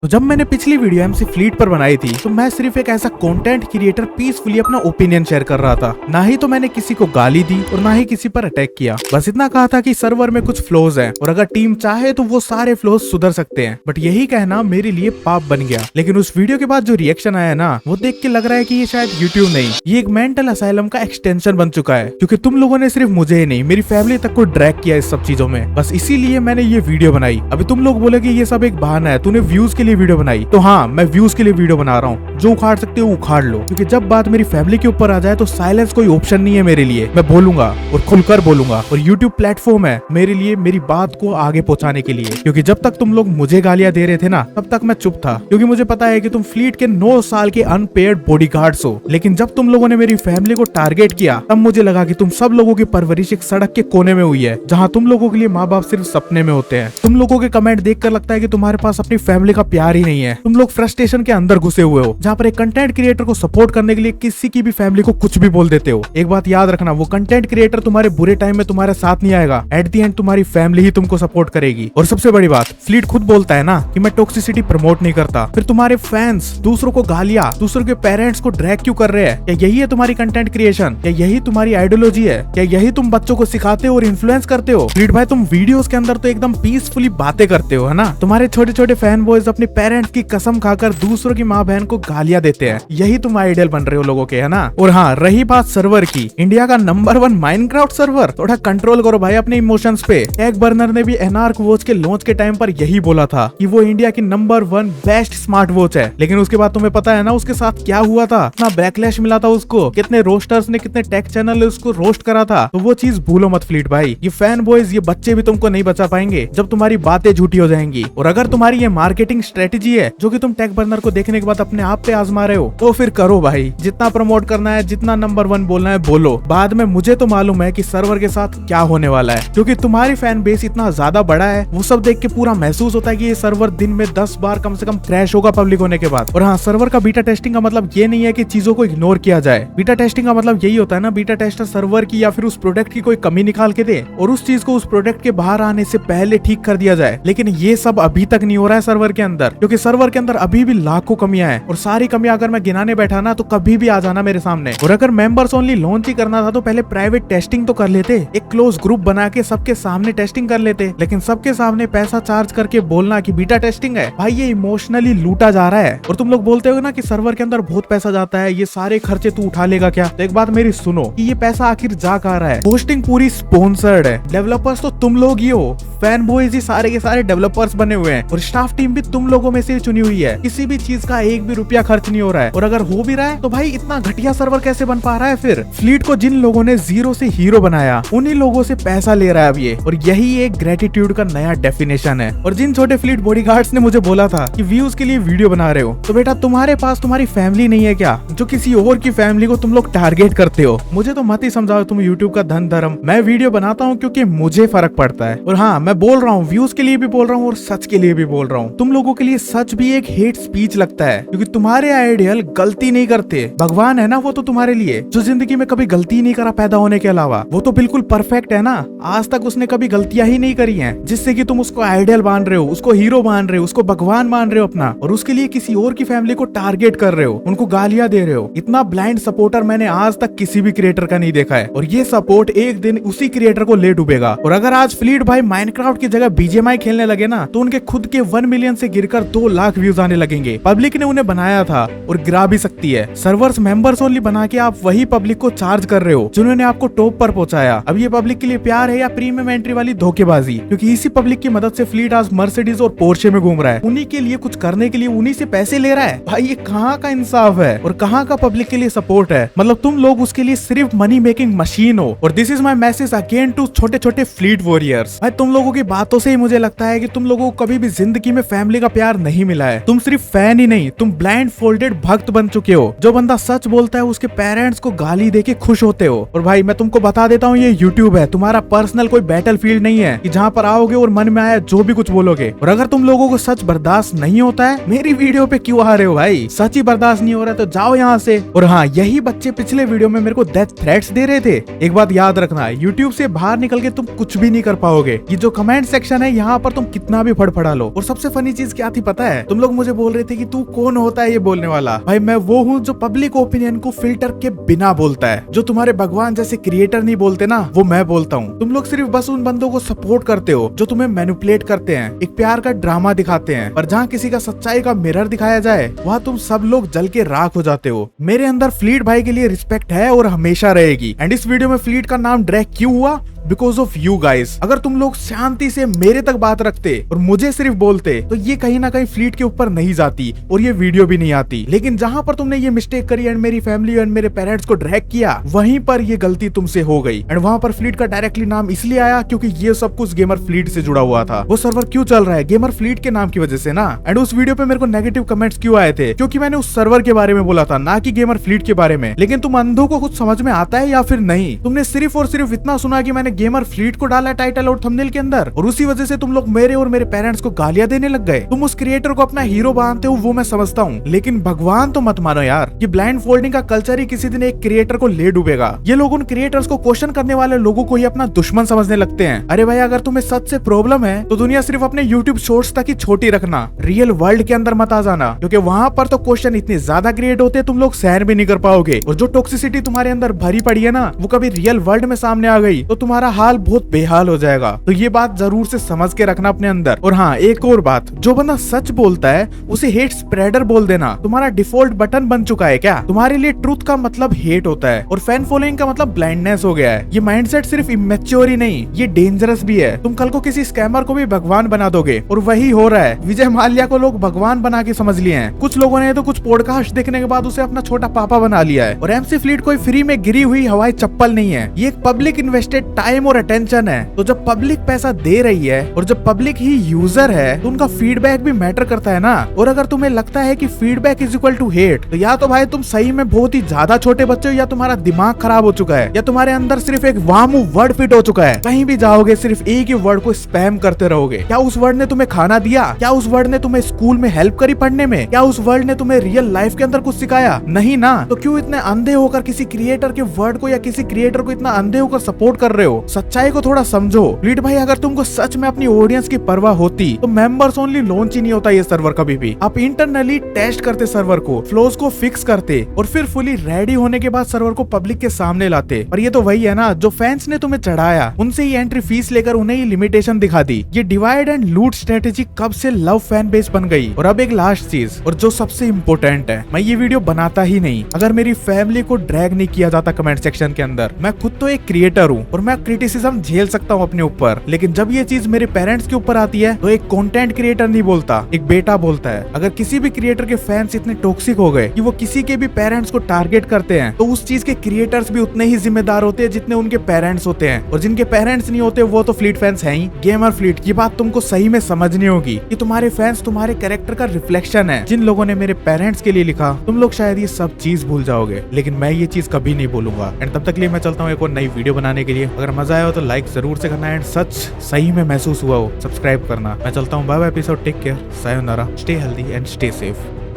तो जब मैंने पिछली वीडियो एमसी फ्लीट पर बनाई थी तो मैं सिर्फ एक ऐसा कंटेंट क्रिएटर पीसफुली अपना ओपिनियन शेयर कर रहा था। ना ही तो मैंने किसी को गाली दी और ना ही किसी पर अटैक किया। बस इतना कहा था कि सर्वर में कुछ फ्लोज हैं और अगर टीम चाहे तो वो सारे फ्लोज सुधर सकते हैं। बट यही कहना मेरे लिए पाप बन गया। लेकिन उस वीडियो के बाद जो रिएक्शन आया ना, वो देख के लग रहा है कि ये शायद यूट्यूब नहीं, ये एक मेंटल असाइलम का एक्सटेंशन बन चुका है। क्योंकि तुम लोगों ने सिर्फ मुझे ही नहीं, मेरी फैमिली तक को ड्रैग किया इस सब चीजों में। बस इसीलिए मैंने ये वीडियो बनाई। अभी तुम लोग बोलोगे ये सब एक बहाना है, तूने व्यूज के लिए वीडियो बनाई। तो हाँ, मैं व्यूज के लिए वीडियो बना रहा हूँ। जो उखाड़ सकते हो उखाड़ लो, क्योंकि जब बात मेरी फैमिली के ऊपर आ जाए तो साइलेंस कोई ऑप्शन नहीं है मेरे लिए। मैं बोलूंगा और खुलकर बोलूंगा। और यूट्यूब प्लेटफॉर्म है मेरे लिए मेरी बात को आगे पहुंचाने के लिए। क्योंकि जब तक तुम लोग मुझे गालियां दे रहे थे ना, तब तक मैं चुप था। क्योंकि मुझे पता है कि तुम फ्लीट के 9 साल के अनपेड बॉडीगार्ड्स हो। लेकिन जब तुम लोगों ने मेरी फैमिली को टारगेट किया, तब मुझे लगा कि तुम सब लोगों की परवरिश एक सड़क के कोने में हुई है, जहाँ तुम लोगों के लिए माँ बाप सिर्फ सपने में होते हैं। तुम लोगों के कमेंट देखकर लगता है कि तुम्हारे पास अपनी फैमिली का प्यार ही नहीं है। तुम लोग फ्रस्ट्रेशन के अंदर घुसे हुए हो, जहाँ पर एक कंटेंट क्रिएटर को सपोर्ट करने के लिए किसी की भी फैमिली को कुछ भी बोल देते हो। एक बात याद रखना, वो कंटेंट क्रिएटर तुम्हारे बुरे टाइम में तुम्हारे साथ नहीं आएगा। एट द एंड तुम्हारी फैमिली ही तुमको सपोर्ट करेगी। और सबसे बड़ी बात, फ्लीट खुद बोलता है ना कि मैं टॉक्सिसिटी प्रमोट नहीं करता। फिर तुम्हारे फैंस दूसरों को गालियां, दूसरों के पेरेंट्स को ड्रैग क्यों कर रहे हैं? क्या यही है तुम्हारी कंटेंट क्रिएशन? क्या यही तुम्हारी आइडियोलॉजी है? क्या यही तुम बच्चों को सिखाते हो और इन्फ्लुएंस करते हो? फ्लीट भाई, तुम वीडियोस के अंदर तो एकदम पीसफुली बातें करते हो, है ना? तुम्हारे छोटे छोटे फैन बॉयज अपने पेरेंट्स की कसम खाकर दूसरों की माँ बहन को गालियां देते हैं। यही तुम आइडियल बन रहे हो लोगों के, है ना? और हाँ, रही बात सर्वर की, इंडिया का नंबर 1 माइनक्राफ्ट सर्वर, थोड़ा कंट्रोल करो भाई अपने इमोशंस पे। टैग बर्नर ने भी एनार्क वॉच के लॉन्च के टाइम पर यही बोला था कि वो इंडिया की नंबर 1 बेस्ट स्मार्ट वॉच है। लेकिन उसके बाद तुम्हें पता है ना उसके साथ क्या हुआ था? इतना बैकलैश मिला था उसको, कितने रोस्टर्स ने, कितने टेक चैनल ने उसको रोस्ट करा था। तो वो चीज भूलो मत फ्लीट भाई। ये फैन बॉयज, ये बच्चे भी तुमको नहीं बचा पाएंगे जब तुम्हारी बातें झूठी हो जाएंगी। और अगर तुम्हारी ये मार्केटिंग स्ट्रेटेजी है जो कि तुम टेक बर्नर को देखने के बाद अपने आप पे आजमा रहे हो, तो फिर करो भाई। जितना प्रमोट करना है, जितना नंबर 1 बोलना है बोलो। बाद में मुझे तो मालूम है कि सर्वर के साथ क्या होने वाला है, क्योंकि तुम्हारी फैन बेस इतना ज्यादा बड़ा है। वो सब देख के पूरा महसूस होता है कि ये सर्वर दिन में 10 बार कम से कम क्रैश होगा पब्लिक होने के बाद। और हाँ, सर्वर का बीटा टेस्टिंग का मतलब ये नहीं है कि चीजों को इग्नोर किया जाए। बीटा टेस्टिंग का मतलब यही होता है ना, बीटा टेस्टर सर्वर की या फिर उस प्रोडक्ट की कोई कमी निकाल के दे और उस चीज को उस प्रोडक्ट के बाहर आने से पहले ठीक कर दिया जाए। लेकिन ये सब अभी तक नहीं हो रहा है सर्वर के अंदर, क्योंकि सर्वर के अंदर अभी भी लाखों कमियां हैं। और सारी कमियां अगर मैं गिनाने बैठा ना, तो कभी भी आ जाना मेरे सामने। और अगर मेंबर्स ओनली लॉन्च ही करना था तो पहले प्राइवेट टेस्टिंग तो कर लेते, एक क्लोज ग्रुप बना के सबके सामने टेस्टिंग कर लेते। लेकिन सबके सामने पैसा चार्ज करके बोलना कि बीटा टेस्टिंग है, भाई ये इमोशनली लूटा जा रहा है। और तुम लोग बोलते हो ना कि सर्वर के अंदर बहुत पैसा जाता है, ये सारे खर्चे तू उठा लेगा क्या? तो एक बात मेरी सुनो कि ये पैसा आखिर जा कहाँ रहा है? होस्टिंग पूरी स्पॉन्सर्ड है, डेवलपर्स तो तुम लोग ही हो, फैन बॉयज ही सारे के सारे डेवलपर्स बने हुए हैं, और स्टाफ टीम भी तुम लोगों में से चुनी हुई है। किसी भी चीज का एक भी रुपया खर्च नहीं हो रहा है। और अगर हो भी रहा है तो भाई इतना घटिया सर्वर कैसे बन पा रहा है? फिर फ्लीट को जिन लोगों ने जीरो से हीरो बनाया, उन्हीं लोगों से पैसा ले रहा है अब ये। और यही एक ग्रेटिट्यूड का नया डेफिनेशन है। और जिन छोटे फ्लीट बॉडीगार्ड्स ने मुझे बोला था कि व्यूज के लिए वीडियो बना रहे हो, तो बेटा तुम्हारे पास तुम्हारी फैमिली नहीं है क्या, जो किसी और की फैमिली को तुम लोग टारगेट करते हो? मुझे तो मत ही समझाओ तुम यूट्यूब का धन धर्म। मैं वीडियो बनाता हूँ क्योंकि मुझे फर्क पड़ता है। और हाँ, मैं बोल रहा हूँ, व्यूज के लिए भी बोल रहा हूँ और सच के लिए भी बोल रहा हूँ। तुम लोगों के लिए सच भी एक हेट स्पीच लगता है, क्योंकि तुम्हारे आइडियल गलती नहीं करते। भगवान है ना वो तो तुम्हारे लिए, जो जिंदगी में कभी गलती नहीं करा पैदा होने के अलावा, वो तो बिल्कुल परफेक्ट है ना। आज तक उसने कभी गलतियां ही नहीं करी हैं, जिससे कि तुम उसको आइडियल मान रहे हो, उसको हीरो मान रहे हो, उसको भगवान मान रहे हो अपना, और उसके लिए किसी और की फैमिली को टारगेट कर रहे हो, उनको गालियां दे रहे हो। इतना ब्लाइंड सपोर्टर मैंने आज तक किसी भी क्रिएटर का नहीं देखा है। और ये सपोर्ट एक दिन उसी क्रिएटर को ले डूबेगा। और अगर आज फ्लीट भाई माइनक्राफ्ट की जगह बीजीएमआई खेलने लगे ना, तो उनके खुद के 1 मिलियन से गिरकर 2 लाख व्यूज आने लगेंगे। पब्लिक ने उन्हें बनाया था और गिरा भी सकती है। सर्वर्स मेंबर्स ओनली बना के आप वही पब्लिक को चार्ज कर रहे हो जिन्होंने आपको टॉप पर पहुंचाया। अब ये पब्लिक के लिए प्यार है या प्रीमियम एंट्री वाली धोखेबाजी? क्योंकि इसी पब्लिक की मदद से फ्लीट आज मर्सिडीज और पोर्शे में घूम रहा है। उन्हीं के लिए कुछ करने के लिए उन्हीं से पैसे ले रहा है। भाई ये कहाँ का इंसाफ है और कहाँ का पब्लिक के लिए सपोर्ट है? मतलब तुम लोग उसके लिए सिर्फ मनी मेकिंग मशीन हो। और this is my message again to छोटे छोटे फ्लीट वॉरियर्स। भाई तुम लोगों की बातों से ही मुझे लगता है कि तुम लोगों को कभी भी जिंदगी में फैमिली का प्यार नहीं मिला है। तुम सिर्फ फैन ही नहीं, तुम ब्लाइंड फोल्डेड भक्त बन चुके हो। जो बंदा सच बोलता है उसके पेरेंट्स को गाली देके खुश होते हो। और भाई मैं तुमको बता देता हूँ, ये यूट्यूब है, तुम्हारा पर्सनल कोई बैटल फील्ड नहीं है कि जहाँ पर आओगे और मन में आया जो भी कुछ बोलोगे। और अगर तुम लोगों को सच बर्दाश्त नहीं होता है, मेरी वीडियो पे क्यों आ रहे हो भाई? सच ही बर्दाश्त नहीं हो रहा है तो जाओ यहाँ से। और हाँ, यही बच्चे पिछले वीडियो में मेरे को डेथ थ्रेट्स दे रहे थे। एक बात याद रखना, यूट्यूब से बाहर निकल के तुम कुछ भी नहीं कर पाओगे। ये जो कमेंट सेक्शन है, यहाँ पर तुम कितना भी फड़फड़ा लो। और सबसे फनी चीज क्या क्या थी पता है? तुम लोग मुझे बोल रहे थे कि तू कौन होता है ये बोलने वाला। भाई मैं वो हूँ जो पब्लिक ओपिनियन को फिल्टर के बिना बोलता है। जो तुम्हारे भगवान जैसे क्रिएटर नहीं बोलते ना, वो मैं बोलता हूँ। तुम लोग सिर्फ बस उन बंदों को सपोर्ट करते हो जो तुम्हें मैनिपुलेट करते हैं, एक प्यार का ड्रामा दिखाते हैं, पर जहाँ किसी का सच्चाई का मिरर दिखाया जाए वहाँ तुम सब लोग जल के राख हो जाते हो। मेरे अंदर फ्लीट भाई के लिए रिस्पेक्ट है और हमेशा रहेगी। एंड इस वीडियो में फ्लीट का नाम ड्रैग क्यों हुआ? Because of you guys. अगर तुम लोग शांति से मेरे तक बात रखते और मुझे सिर्फ बोलते तो ये कहीं ना कहीं फ्लीट के ऊपर नहीं जाती और ये वीडियो भी नहीं आती। लेकिन जहां पर तुमने ये मिस्टेक करी एंड मेरी फैमिली एंड मेरे पेरेंट्स को ड्रैग किया, वहीं पर ये गलती तुमसे हो गई। एंड वहां पर फ्लीट का डायरेक्टली नाम इसलिए आया क्योंकि ये सब कुछ गेमर फ्लीट से जुड़ा हुआ था। वो सर्वर क्यों चल रहा है? गेमर फ्लीट के नाम की वजह से ना। एंड उस वीडियो पे मेरे को नेगेटिव कमेंट्स क्यों आए थे? क्योंकि मैंने उस सर्वर के बारे में बोला था, ना कि गेमर फ्लीट के बारे में। लेकिन तुम अंधों को कुछ समझ में आता है या फिर नहीं? तुमने सिर्फ और सिर्फ इतना सुना कि मैंने गेमर फ्लीट को डाला टाइटल और थंबनेल के अंदर, और उसी वजह से तुम लोग मेरे और मेरे पेरेंट्स को गालियां देने लग गए। तुम उस क्रिएटर को अपना हीरो मानते हो, वो मैं समझता हूँ, लेकिन भगवान तो मत मानो यार। ये ब्लाइंड फोल्डिंग का कल्चर ही किसी दिन एक क्रिएटर को ले डूबेगा। ये लोग उन क्रिएटर्स को क्वेश्चन करने वाले लोगों को ही अपना दुश्मन समझने लगते हैं। अरे भाई, अगर तुम्हें सच से प्रॉब्लम है तो दुनिया सिर्फ अपने यूट्यूब शॉर्ट्स तक ही छोटी रखना, रियल वर्ल्ड के अंदर मत आ जाना, क्योंकि वहां पर तो क्वेश्चन इतने ज्यादा क्रिएट होते हैं तुम लोग सहन भी नहीं कर पाओगे। और जो टॉक्सिसिटी तुम्हारे अंदर भरी पड़ी है ना, वो कभी रियल वर्ल्ड में सामने आ गई तो तुम्हारा हाल बहुत बेहाल हो जाएगा। तो ये बात जरूर से समझ के रखना अपने अंदर। और हाँ, एक और बात, जो बंदा सच बोलता है उसे हेट स्प्रेडर बोल देना तुम्हारा डिफॉल्ट बटन बन चुका है क्या? तुम्हारे लिए ट्रूथ का मतलब हेट होता है और फैन फॉलोइंग का मतलब ब्लाइंडनेस हो गया है। ये माइंडसेट सिर्फ इमेच्योर ही नहीं, ये डेंजरस भी है। तुम कल को किसी स्कैमर को भी भगवान बना दोगे, और वही हो रहा है। विजय माल्या को लोग भगवान बना के समझ लिए हैं। कुछ लोगों ने तो कुछ पॉडकास्ट देखने के बाद उसे अपना छोटा पापा बना लिया है। और एमसी फ्लीट कोई फ्री में गिरी हुई हवाई चप्पल नहीं है, ये एक पब्लिक इन्वेस्टेड टाइम और अटेंशन है। तो जब पब्लिक पैसा दे रही है और जब पब्लिक ही यूजर है, तो उनका फीडबैक भी मैटर करता है ना। और अगर तुम्हें लगता है कि feedback is equal to hate, तो या तो भाई तुम सही में बहुत ही ज्यादा छोटे बच्चे हो, या तुम्हारा दिमाग खराब हो चुका है, या तुम्हारे अंदर सिर्फ एक वामू वर्ड फिट हो चुका है। कहीं भी जाओगे सिर्फ एक ही वर्ड को स्पैम करते रहोगे। क्या उस वर्ड ने तुम्हें खाना दिया? क्या उस वर्ड ने तुम्हें स्कूल में हेल्प करी पढ़ने में? क्या उस वर्ड ने तुम्हें रियल लाइफ के अंदर कुछ सिखाया? नहीं ना। तो क्यों इतने अंधे होकर किसी क्रिएटर के वर्ड को या किसी क्रिएटर को इतना अंधे होकर सपोर्ट कर रहे हो? सच्चाई को थोड़ा समझो। फ्लीट भाई, अगर तुमको सच में अपनी ऑडियंस की परवाह होती तो मेंबर्स ओनली लॉन्च ही नहीं होता ये सर्वर कभी भी। आप इंटरनली टेस्ट करते सर्वर को, फ्लोज को फिक्स करते और फिर फुली रेडी होने के बाद सर्वर को पब्लिक के सामने लाते। पर ये तो वही है ना, जो फैंस ने तुम्हें चढ़ाया उनसे ही एंट्री फीस लेकर उन्हें ही लिमिटेशन दिखा दी। ये डिवाइड एंड लूट स्ट्रेटेजी कब से लव फैन बेस बन गई। और अब एक लास्ट चीज, और जो सबसे इम्पोर्टेंट है, मैं ये वीडियो बनाता ही नहीं अगर मेरी फैमिली को ड्रैग नहीं किया जाता कमेंट सेक्शन के अंदर। मैं खुद तो एक क्रिएटर हूँ और मैं क्रिटिसिज्म झेल सकता हूँ अपने ऊपर, लेकिन जब ये चीज मेरे पेरेंट्स के ऊपर आती है तो एक कंटेंट क्रिएटर नहीं बोलता, एक बेटा बोलता है। अगर किसी भी क्रिएटर के फैंस इतने टॉक्सिक हो गए कि वो किसी के भी पेरेंट्स को टारगेट करते हैं, तो उस चीज के क्रिएटर्स भी उतने ही जिम्मेदार होते हैं जितने उनके पेरेंट्स होते हैं। और जिनके पेरेंट्स नहीं होते वो तो फ्लीट फैंस हैं ही। गेमर फ्लीट, ये बात तुमको सही में समझनी होगी कि तुम्हारे फैंस तुम्हारे कैरेक्टर का रिफ्लेक्शन है। जिन लोगों ने मेरे पेरेंट्स के लिए लिखा, तुम लोग शायद ये सब चीज भूल जाओगे, लेकिन मैं ये चीज कभी नहीं भूलूंगा। एंड तब तक के लिए मैं चलता हूँ एक और नई वीडियो बनाने के लिए। अगर मजा आया हो तो लाइक जरूर से करना, एंड सच सही में महसूस हुआ हो सब्सक्राइब करना। मैं चलता हूँ, bye bye, episode, take care, sayonara, stay healthy and stay safe.